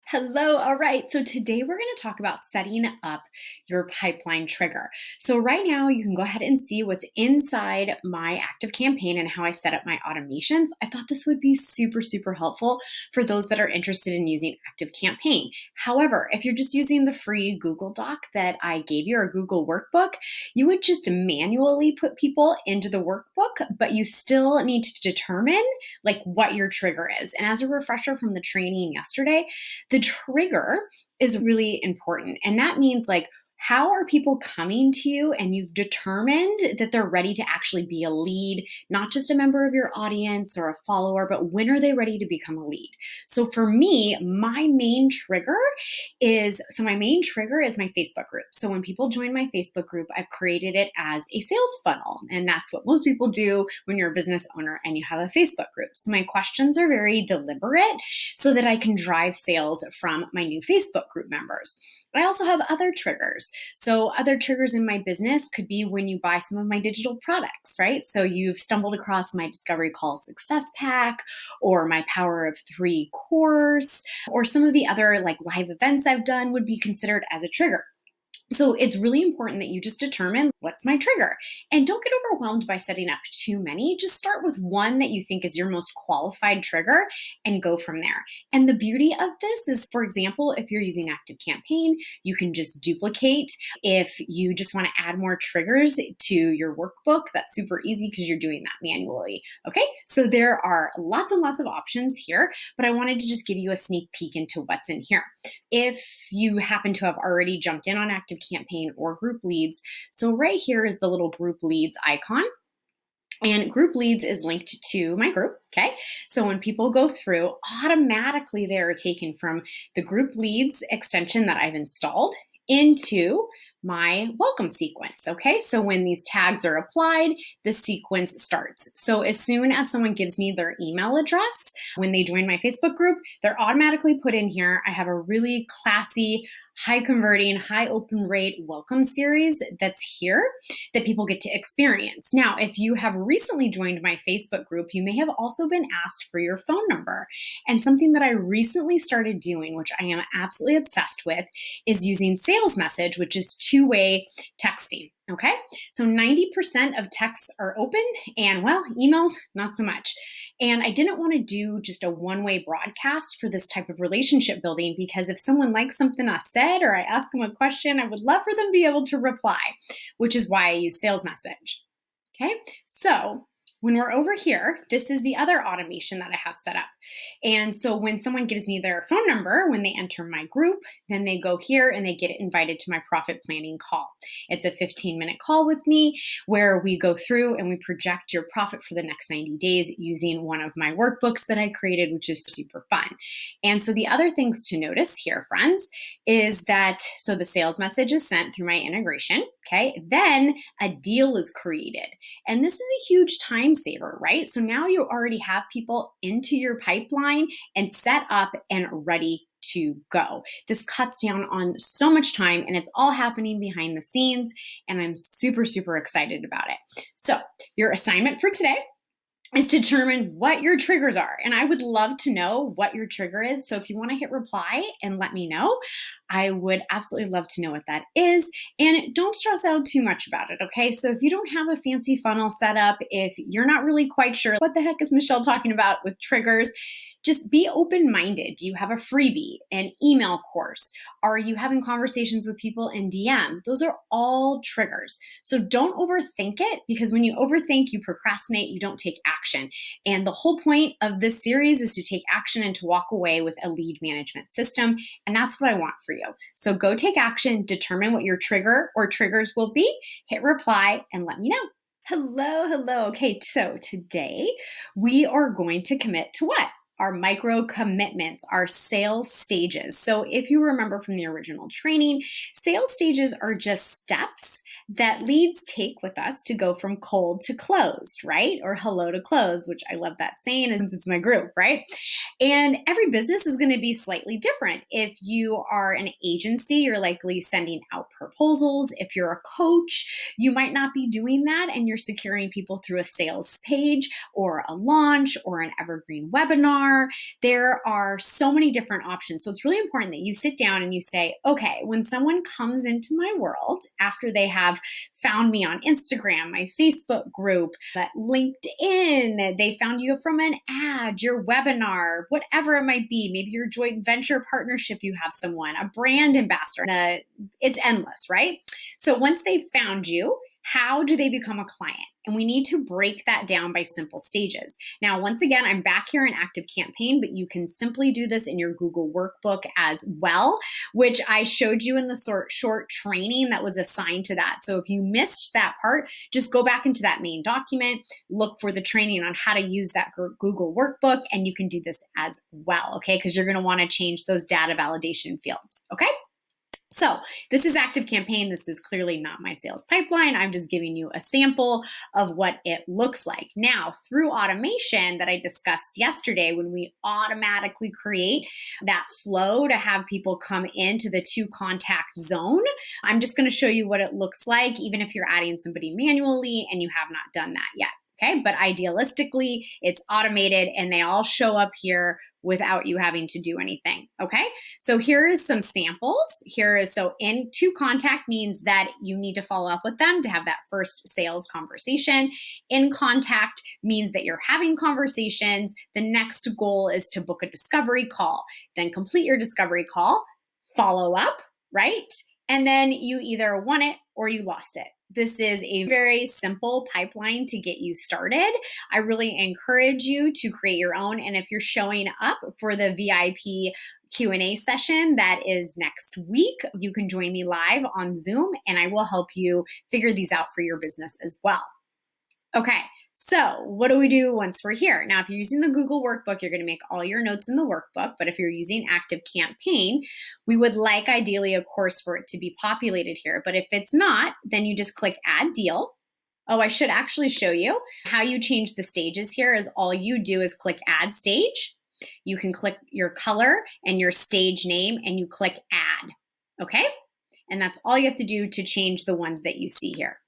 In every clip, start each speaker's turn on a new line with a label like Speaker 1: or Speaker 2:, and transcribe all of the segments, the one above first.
Speaker 1: Hello. All right. So today we're going to talk about setting up your pipeline trigger. So right now you can go ahead and see what's inside my ActiveCampaign and how I set up my automations. I thought this would be super, super helpful for those that are interested in using ActiveCampaign. However, if you're just using the free Google Doc that I gave you or Google Workbook, you would just manually put people into the workbook, but you still need to determine like what your trigger is. And as a refresher from the training yesterday, the trigger is really important. And that means like, how are people coming to you and you've determined that they're ready to actually be a lead, not just a member of your audience or a follower, but when are they ready to become a lead? So for me, my main trigger is my Facebook group. So when people join my Facebook group, I've created it as a sales funnel. And that's what most people do when you're a business owner and you have a Facebook group. So my questions are very deliberate so that I can drive sales from my new Facebook group members. I also have other triggers. So other triggers in my business could be when you buy some of my digital products, right? So you've stumbled across my Discovery Call Success Pack or my Power of 3 course, or some of the other like live events I've done would be considered as a trigger. So it's really important that you just determine what's my trigger, and don't get overwhelmed by setting up too many. Just start with one that you think is your most qualified trigger and go from there. And the beauty of this is, for example, if you're using ActiveCampaign, you can just duplicate. If you just want to add more triggers to your workbook, that's super easy because you're doing that manually. Okay, so there are lots and lots of options here, but I wanted to just give you a sneak peek into what's in here. If you happen to have already jumped in on ActiveCampaign or group leads, so right here is the little group leads icon. And group leads is linked to my group, okay? So when people go through, automatically they are taken from the group leads extension that I've installed into my welcome sequence, okay? So when these tags are applied, the sequence starts. So as soon as someone gives me their email address, when they join my Facebook group, they're automatically put in here. I have a really classy, high converting, high open rate welcome series that's here that people get to experience. Now, if you have recently joined my Facebook group, you may have also been asked for your phone number. And something that I recently started doing, which I am absolutely obsessed with, is using SalesMSG, which is two-way texting. Okay, so 90% of texts are open and, well, emails, not so much. And I didn't want to do just a one-way broadcast for this type of relationship building, because if someone likes something I said or I ask them a question, I would love for them to be able to reply, which is why I use SalesMSG. Okay, so when we're over here, this is the other automation that I have set up. And so when someone gives me their phone number, when they enter my group, then they go here and they get invited to my profit planning call. It's a 15-minute call with me where we go through and we project your profit for the next 90 days using one of my workbooks that I created, which is super fun. And so the other things to notice here, friends, is that, so the sales message is sent through my integration, okay? Then a deal is created. And this is a huge time saver, right? So now you already have people into your pipeline and set up and ready to go. This cuts down on so much time, and it's all happening behind the scenes, and I'm super, super excited about it. So your assignment for today is to determine what your triggers are. And I would love to know what your trigger is. So if you want to hit reply and let me know, I would absolutely love to know what that is. And don't stress out too much about it, okay? So if you don't have a fancy funnel set up, if you're not really quite sure what the heck is Michelle talking about with triggers, just be open-minded. Do you have a freebie, an email course? Are you having conversations with people in DM? Those are all triggers. So don't overthink it, because when you overthink, you procrastinate, you don't take action. And the whole point of this series is to take action and to walk away with a lead management system. And that's what I want for you. So go take action, determine what your trigger or triggers will be, hit reply, and let me know. Hello. Okay, so today we are going to commit to what? Our micro commitments, our sales stages. So if you remember from the original training, sales stages are just steps that leads take with us to go from cold to closed, right? Or hello to close, which I love that saying since it's my group, right? And every business is going to be slightly different. If you are an agency, you're likely sending out proposals. If you're a coach, you might not be doing that, and you're securing people through a sales page or a launch or an evergreen webinar webinar. There are so many different options. So it's really important that you sit down and you say, okay, when someone comes into my world after they have found me on Instagram, my Facebook group, LinkedIn, they found you from an ad, your webinar, whatever it might be, maybe your joint venture partnership, you have someone, a brand ambassador, it's endless, right? So once they've found you, how do they become a client? And we need to break that down by simple stages. Now, once again, I'm back here in ActiveCampaign, but you can simply do this in your Google workbook as well, which I showed you in the short training that was assigned to that. So if you missed that part, just go back into that main document, look for the training on how to use that Google workbook, and you can do this as well, okay? Because you're going to want to change those data validation fields, okay? So this is ActiveCampaign. This is clearly not my sales pipeline. I'm just giving you a sample of what it looks like. Now, through automation that I discussed yesterday, when we automatically create that flow to have people come into the to contact zone, I'm just going to show you what it looks like, even if you're adding somebody manually and you have not done that yet. Okay, but idealistically, it's automated and they all show up here without you having to do anything. Okay, so here is some samples. So in to contact means that you need to follow up with them to have that first sales conversation. In contact means that you're having conversations. The next goal is to book a discovery call, then complete your discovery call, follow up, right? And then you either won it or you lost it. This is a very simple pipeline to get you started. I really encourage you to create your own. And if you're showing up for the VIP Q&A session that is next week, you can join me live on Zoom and I will help you figure these out for your business as well. Okay, so what do we do once we're here? Now, if you're using the Google workbook, you're going to make all your notes in the workbook. But if you're using ActiveCampaign, we would like ideally, of course, for it to be populated here. But if it's not, then you just click Add Deal. Oh, I should actually show you how you change the stages here is all you do is click Add Stage. You can click your color and your stage name and you click Add, okay? And that's all you have to do to change the ones that you see here.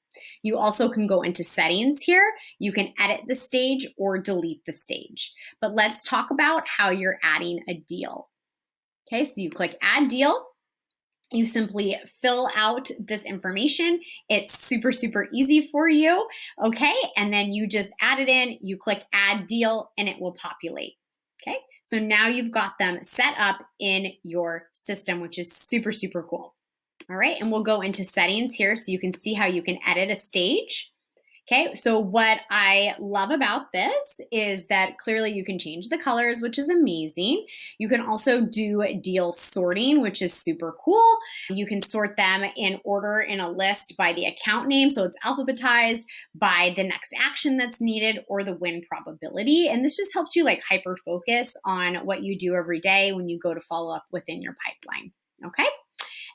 Speaker 1: You also can go into settings here. You can edit the stage or delete the stage. But let's talk about how you're adding a deal. Okay, so you click Add Deal. You simply fill out this information. It's super, super easy for you. Okay, and then you just add it in. You click Add Deal and it will populate. Okay, so now you've got them set up in your system, which is super, super cool. All right, and we'll go into settings here so you can see how you can edit a stage. Okay, so what I love about this is that clearly you can change the colors, which is amazing. You can also do deal sorting, which is super cool. You can sort them in order in a list by the account name, so it's alphabetized by the next action that's needed or the win probability. And this just helps you like hyper focus on what you do every day when you go to follow up within your pipeline. Okay.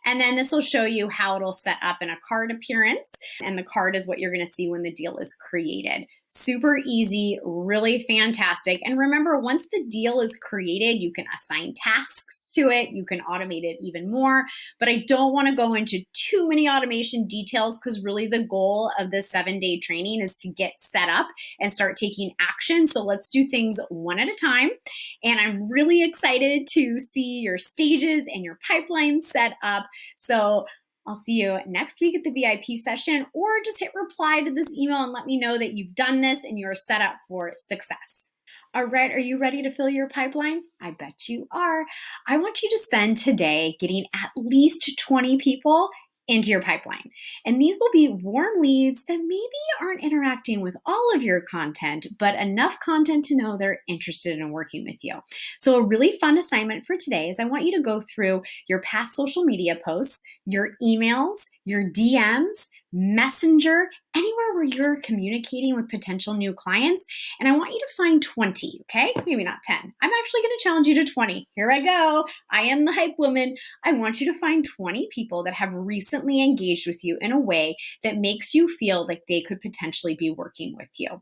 Speaker 1: And then this will show you how it'll set up in a card appearance. And the card is what you're going to see when the deal is created. Super easy, really fantastic. And remember, once the deal is created, you can assign tasks to it. You can automate it even more. But I don't want to go into too many automation details because really the goal of this 7-day training is to get set up and start taking action. So let's do things one at a time. And I'm really excited to see your stages and your pipeline set up. So I'll see you next week at the VIP session, or just hit reply to this email and let me know that you've done this and you're set up for success. All right, are you ready to fill your pipeline? I bet you are. I want you to spend today getting at least 20 people into your pipeline. And these will be warm leads that maybe aren't interacting with all of your content, but enough content to know they're interested in working with you. So a really fun assignment for today is I want you to go through your past social media posts, your emails, your DMs, Messenger, anywhere where you're communicating with potential new clients. And I want you to find 20, okay? Maybe not 10. I'm actually going to challenge you to 20. Here I go. I am the hype woman. I want you to find 20 people that have recently engaged with you in a way that makes you feel like they could potentially be working with you.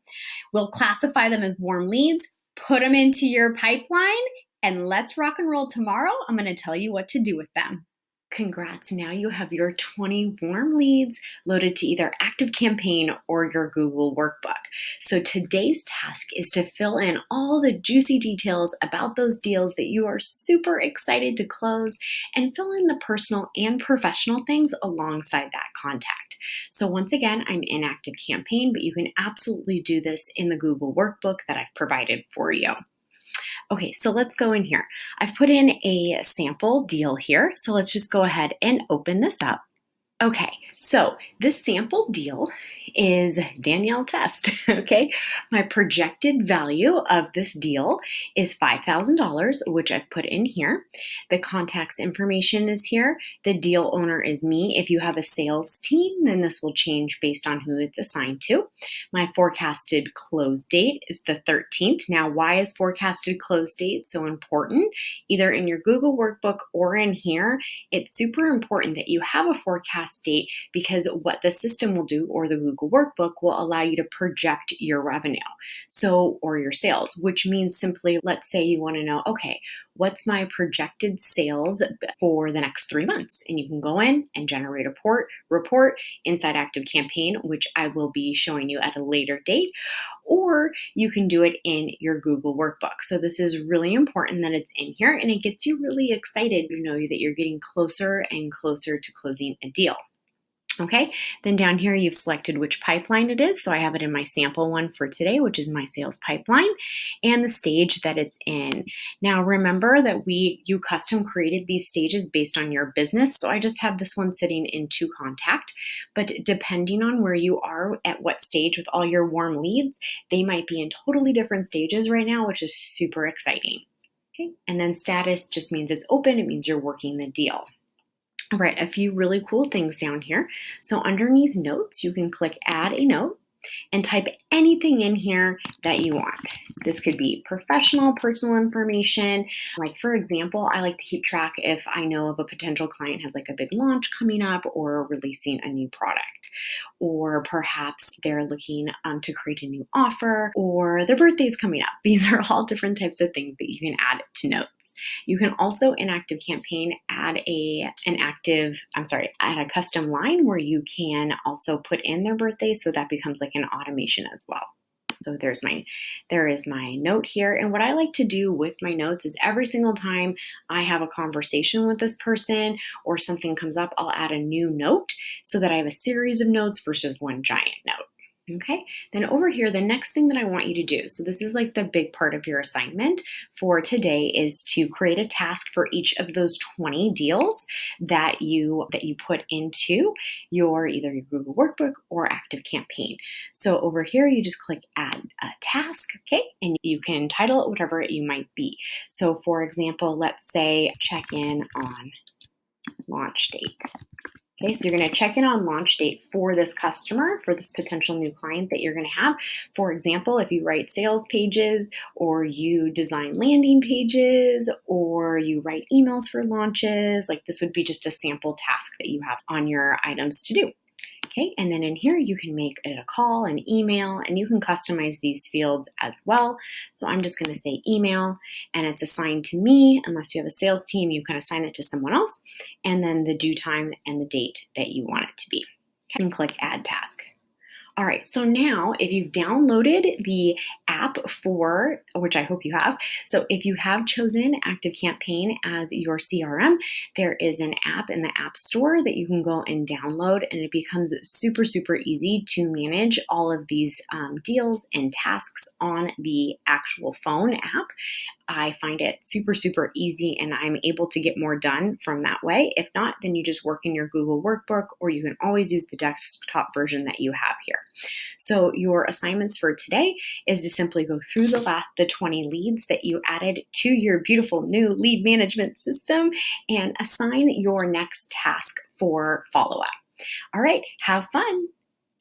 Speaker 1: We'll classify them as warm leads, put them into your pipeline, and let's rock and roll tomorrow. I'm going to tell you what to do with them. Congrats, now you have your 20 warm leads loaded to either ActiveCampaign or your Google Workbook. So today's task is to fill in all the juicy details about those deals that you are super excited to close and fill in the personal and professional things alongside that contact. So once again, I'm in ActiveCampaign, but you can absolutely do this in the Google Workbook that I've provided for you. Okay, so let's go in here. I've put in a sample deal here. So let's just go ahead and open this up. Okay, so this sample deal is Danielle Test, okay? My projected value of this deal is $5,000, which I've put in here. The contact's information is here. The deal owner is me. If you have a sales team, then this will change based on who it's assigned to. My forecasted close date is the 13th. Now, why is forecasted close date so important? Either in your Google Workbook or in here, it's super important that you have a forecast date, because what the system will do, or the Google Workbook, will allow you to project your revenue, or your sales, which means simply, let's say you want to know, okay, what's my projected sales for the next 3 months? And you can go in and generate a report inside ActiveCampaign, which I will be showing you at a later date, or you can do it in your Google Workbook. So this is really important that it's in here, and it gets you really excited to know that you're getting closer and closer to closing a deal. Okay, then down here you've selected which pipeline it is. So I have it in my sample one for today, which is my sales pipeline, and the stage that it's in. Now remember that you custom created these stages based on your business. So I just have this one sitting in to contact, but depending on where you are at what stage with all your warm leads, they might be in totally different stages right now, which is super exciting. Okay, and then status just means it's open. It means you're working the deal. All right, a few really cool things down here. So underneath notes, you can click add a note and type anything in here that you want. This could be professional, personal information. Like for example, I like to keep track if I know of a potential client has like a big launch coming up or releasing a new product, or perhaps they're looking to create a new offer, or their birthday's coming up. These are all different types of things that you can add to notes. You can also in ActiveCampaign add a custom line where you can also put in their birthday, so that becomes like an automation as well. So there is my note here. And what I like to do with my notes is every single time I have a conversation with this person or something comes up, I'll add a new note so that I have a series of notes versus one giant note. Okay, then over here, the next thing that I want you to do, so this is like the big part of your assignment for today, is to create a task for each of those 20 deals that you put into either your Google Workbook or ActiveCampaign. So over here, you just click add a task, okay, and you can title it whatever you might be. So for example, let's say check in on launch date. Okay, so you're going to check in on launch date for this customer, for this potential new client that you're going to have. For example, if you write sales pages, or you design landing pages, or you write emails for launches, like this would be just a sample task that you have on your items to do. Okay, and then in here, you can make it a call, an email, and you can customize these fields as well. So I'm just going to say email, and it's assigned to me. Unless you have a sales team, you can assign it to someone else, and then the due time and the date that you want it to be. Okay, and click add task. All right, so now if you've downloaded the app which I hope you have, so if you have chosen ActiveCampaign as your CRM, there is an app in the App Store that you can go and download, and it becomes super, super easy to manage all of these deals and tasks on the actual phone app. I find it super, super easy, and I'm able to get more done from that way. If not, then you just work in your Google Workbook, or you can always use the desktop version that you have here. So your assignments for today is to simply go through the 20 leads that you added to your beautiful new lead management system and assign your next task for follow-up. All right, have fun.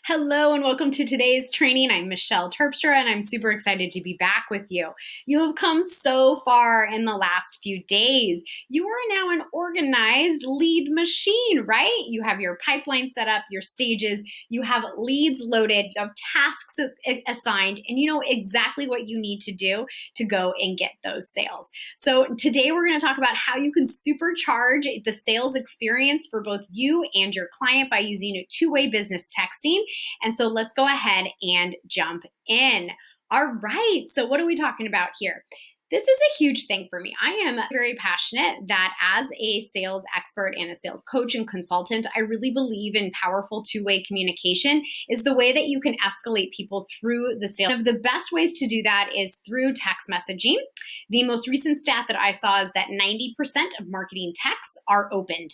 Speaker 1: Hello and welcome to today's training. I'm Michelle Terpstra and I'm super excited to be back with you. You have come so far in the last few days. You are now an organized lead machine, right? You have your pipeline set up, your stages, you have leads loaded, you have tasks assigned, and you know exactly what you need to do to go and get those sales. So today we're going to talk about how you can supercharge the sales experience for both you and your client by using a two-way business texting. And so let's go ahead and jump in. All right, so what are we talking about here? This is a huge thing for me. I am very passionate that as a sales expert and a sales coach and consultant, I really believe in powerful two-way communication is the way that you can escalate people through the sale. One of the best ways to do that is through text messaging. The most recent stat that I saw is that 90% of marketing texts are opened.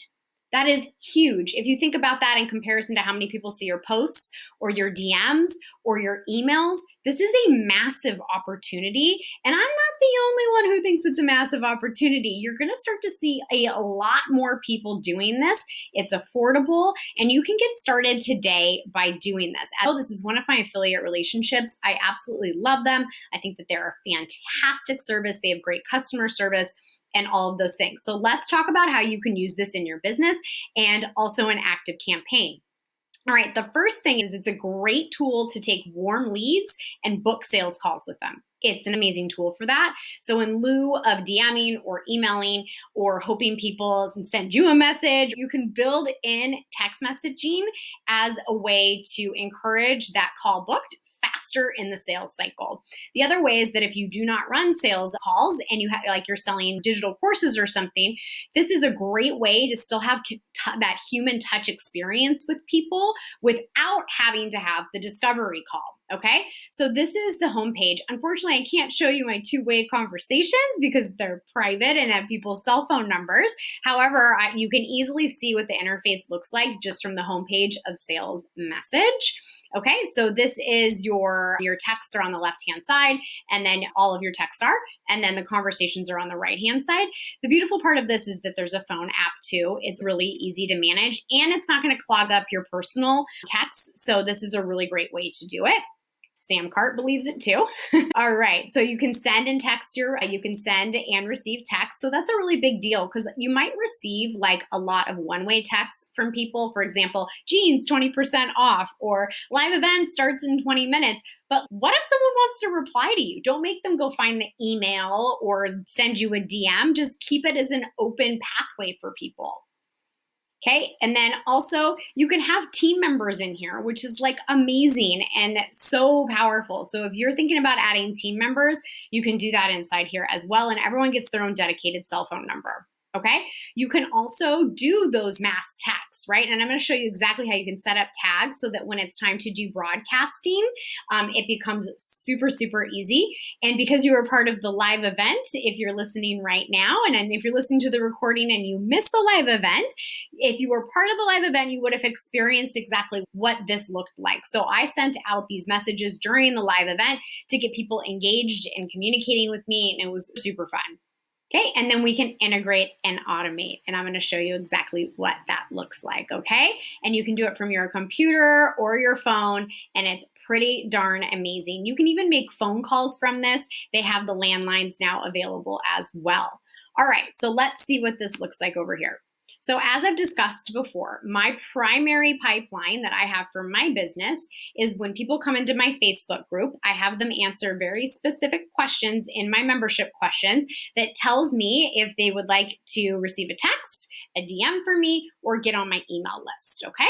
Speaker 1: That is huge. If you think about that in comparison to how many people see your posts or your DMs or your emails, this is a massive opportunity. And I'm not the only one who thinks it's a massive opportunity. You're going to start to see a lot more people doing this. It's affordable and you can get started today by doing this. This is one of my affiliate relationships. I absolutely love them. I think that they're a fantastic service. They have great customer service and all of those things. So let's talk about how you can use this in your business and also an ActiveCampaign. All right, the first thing is it's a great tool to take warm leads and book sales calls with them. It's an amazing tool for that. So in lieu of DMing or emailing or hoping people send you a message, you can build in text messaging as a way to encourage that call booked faster in the sales cycle. The other way is that if you do not run sales calls and you have like you're selling digital courses or something, this is a great way to still have that human touch experience with people without having to have the discovery call. Okay, so this is the homepage. Unfortunately, I can't show you my two-way conversations because they're private and have people's cell phone numbers. However, you can easily see what the interface looks like just from the homepage of SalesMSG. Okay, so this is your texts are on the left-hand side, and then all of your texts are, and then the conversations are on the right-hand side. The beautiful part of this is that there's a phone app too. It's really easy to manage, and it's not going to clog up your personal texts. So this is a really great way to do it. Sam Cart believes it too. All right, so you can send and text you can send and receive text. So that's a really big deal because you might receive like a lot of one-way texts from people. For example, jeans 20% off or live event starts in 20 minutes. But what if someone wants to reply to you? Don't make them go find the email or send you a DM. Just keep it as an open pathway for people. Okay, and then also you can have team members in here, which is like amazing and so powerful. So if you're thinking about adding team members, you can do that inside here as well. And everyone gets their own dedicated cell phone number. Okay, you can also do those mass texts, right? And I'm going to show you exactly how you can set up tags so that when it's time to do broadcasting, it becomes super, super easy. And because you were part of the live event, if you're listening right now, and if you're listening to the recording and you missed the live event, if you were part of the live event, you would have experienced exactly what this looked like. So I sent out these messages during the live event to get people engaged and communicating with me, and it was super fun. Okay, and then we can integrate and automate, and I'm going to show you exactly what that looks like, okay? And you can do it from your computer or your phone, and it's pretty darn amazing. You can even make phone calls from this. They have the landlines now available as well. All right, so let's see what this looks like over here. So as I've discussed before, my primary pipeline that I have for my business is when people come into my Facebook group, I have them answer very specific questions in my membership questions that tells me if they would like to receive a text, a DM for me, or get on my email list, okay?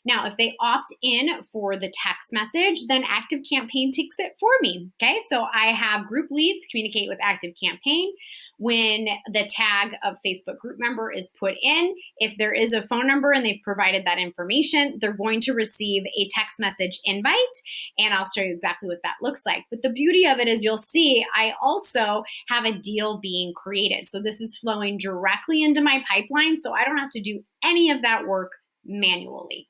Speaker 1: Now, if they opt in for the text message, then ActiveCampaign takes it for me, okay? So I have group leads communicate with ActiveCampaign. When the tag of Facebook group member is put in, if there is a phone number and they've provided that information, they're going to receive a text message invite, and I'll show you exactly what that looks like. But the beauty of it is you'll see I also have a deal being created. So this is flowing directly into my pipeline, so I don't have to do any of that work manually.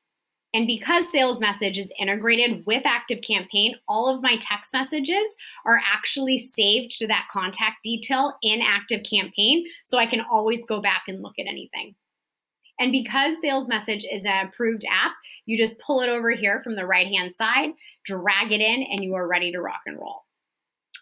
Speaker 1: And because SalesMSG is integrated with ActiveCampaign, all of my text messages are actually saved to that contact detail in ActiveCampaign, so I can always go back and look at anything. And because SalesMSG is an approved app, you just pull it over here from the right-hand side, drag it in, and you are ready to rock and roll.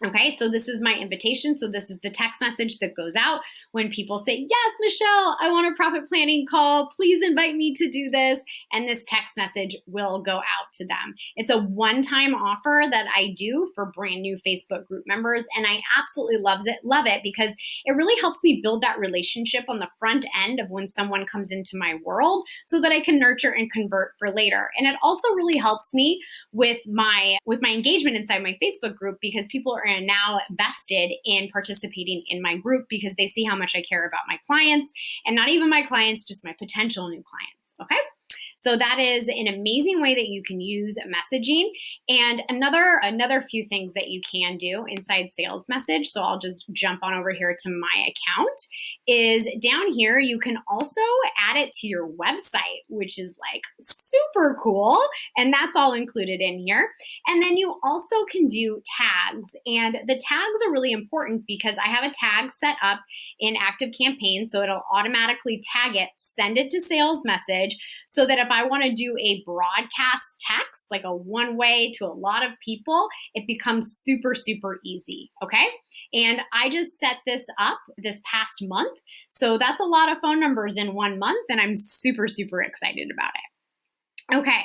Speaker 1: Okay, so this is my invitation. So this is the text message that goes out when people say, yes, Michelle, I want a profit planning call. Please invite me to do this. And this text message will go out to them. It's a one-time offer that I do for brand new Facebook group members. And I absolutely love it because it really helps me build that relationship on the front end of when someone comes into my world so that I can nurture and convert for later. And it also really helps me with my engagement inside my Facebook group because people are now vested in participating in my group because they see how much I care about my clients, and not even my clients, just my potential new clients. Okay. So that is an amazing way that you can use messaging. And another few things that you can do inside SalesMSG, so I'll just jump on over here to my account, is down here you can also add it to your website, which is like super cool. And that's all included in here. And then you also can do tags. And the tags are really important because I have a tag set up in ActiveCampaign, so it'll automatically tag it, send it to SalesMSG, so that if I want to do a broadcast text, like a one-way to a lot of people, it becomes super, super easy, okay? And I just set this up this past month. So that's a lot of phone numbers in 1 month, and I'm super, super excited about it. Okay.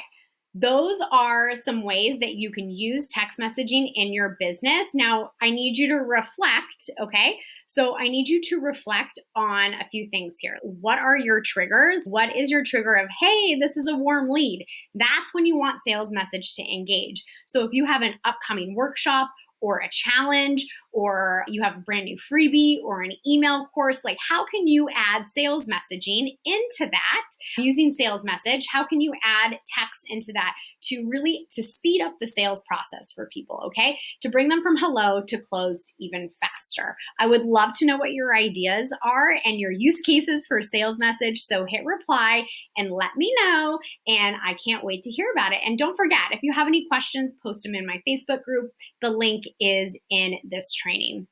Speaker 1: Those are some ways that you can use text messaging in your business. Now, I need you to reflect, okay? So I need you to reflect on a few things here. What are your triggers? What is your trigger of, hey, this is a warm lead? That's when you want SalesMSG to engage. So if you have an upcoming workshop or a challenge, or you have a brand new freebie or an email course, like how can you add sales messaging into that using SalesMSG? How can you add text into that to speed up the sales process for people, okay? To bring them from hello to closed even faster. I would love to know what your ideas are and your use cases for SalesMSG. So hit reply and let me know. And I can't wait to hear about it. And don't forget, if you have any questions, post them in my Facebook group. The link is in this training.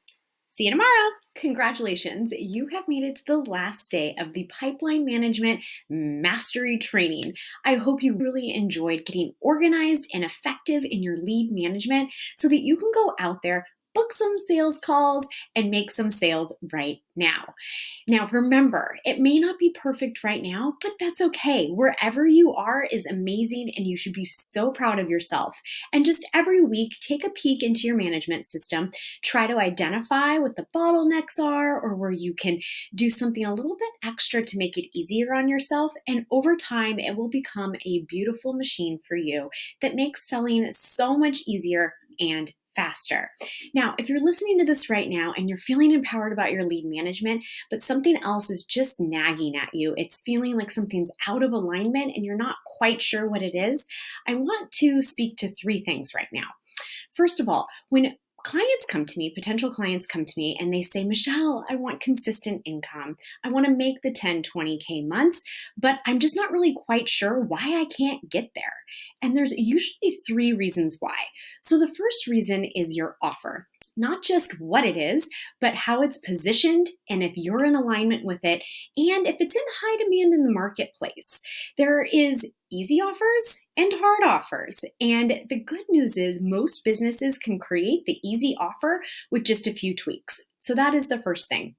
Speaker 1: See you tomorrow. Congratulations, you have made it to the last day of the Pipeline Management Mastery Training. I hope you really enjoyed getting organized and effective in your lead management so that you can go out there, book some sales calls, and make some sales right now. Now, remember, it may not be perfect right now, but that's okay. Wherever you are is amazing, and you should be so proud of yourself. And just every week, take a peek into your management system. Try to identify what the bottlenecks are, or where you can do something a little bit extra to make it easier on yourself. And over time, it will become a beautiful machine for you that makes selling so much easier and faster. Now, if you're listening to this right now and you're feeling empowered about your lead management, but something else is just nagging at you, it's feeling like something's out of alignment and you're not quite sure what it is, I want to speak to 3 things right now. First of all, when clients come to me, potential clients come to me, and they say, Michelle, I want consistent income. I want to make the 10, 20K months, but I'm just not really quite sure why I can't get there. And there's usually 3 reasons why. So the first reason is your offer. Not just what it is, but how it's positioned and if you're in alignment with it and if it's in high demand in the marketplace. There is easy offers and hard offers. And the good news is most businesses can create the easy offer with just a few tweaks. So that is the first thing.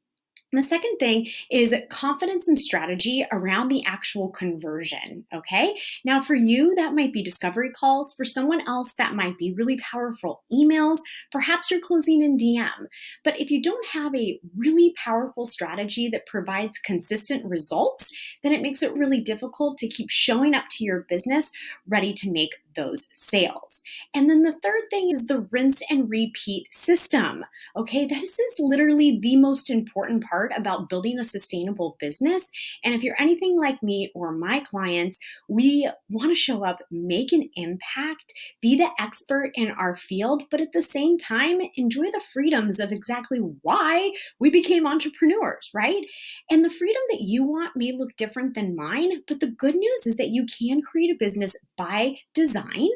Speaker 1: And the second thing is confidence and strategy around the actual conversion, okay? Now for you, that might be discovery calls. For someone else, that might be really powerful emails. Perhaps you're closing in DM. But if you don't have a really powerful strategy that provides consistent results, then it makes it really difficult to keep showing up to your business ready to make those sales. And then the third thing is the rinse and repeat system. Okay, this is literally the most important part about building a sustainable business. And if you're anything like me or my clients, we want to show up, make an impact, be the expert in our field, but at the same time, enjoy the freedoms of exactly why we became entrepreneurs, right? And the freedom that you want may look different than mine, but the good news is that you can create a business by design design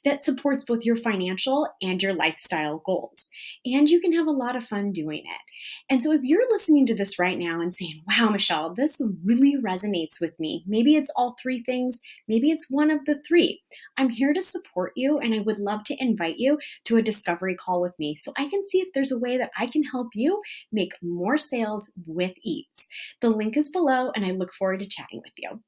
Speaker 1: that supports both your financial and your lifestyle goals. And you can have a lot of fun doing it. And so if you're listening to this right now and saying, wow, Michelle, this really resonates with me. Maybe it's all three things. Maybe it's one of the three. I'm here to support you, and I would love to invite you to a discovery call with me so I can see if there's a way that I can help you make more sales with ease. The link is below, and I look forward to chatting with you.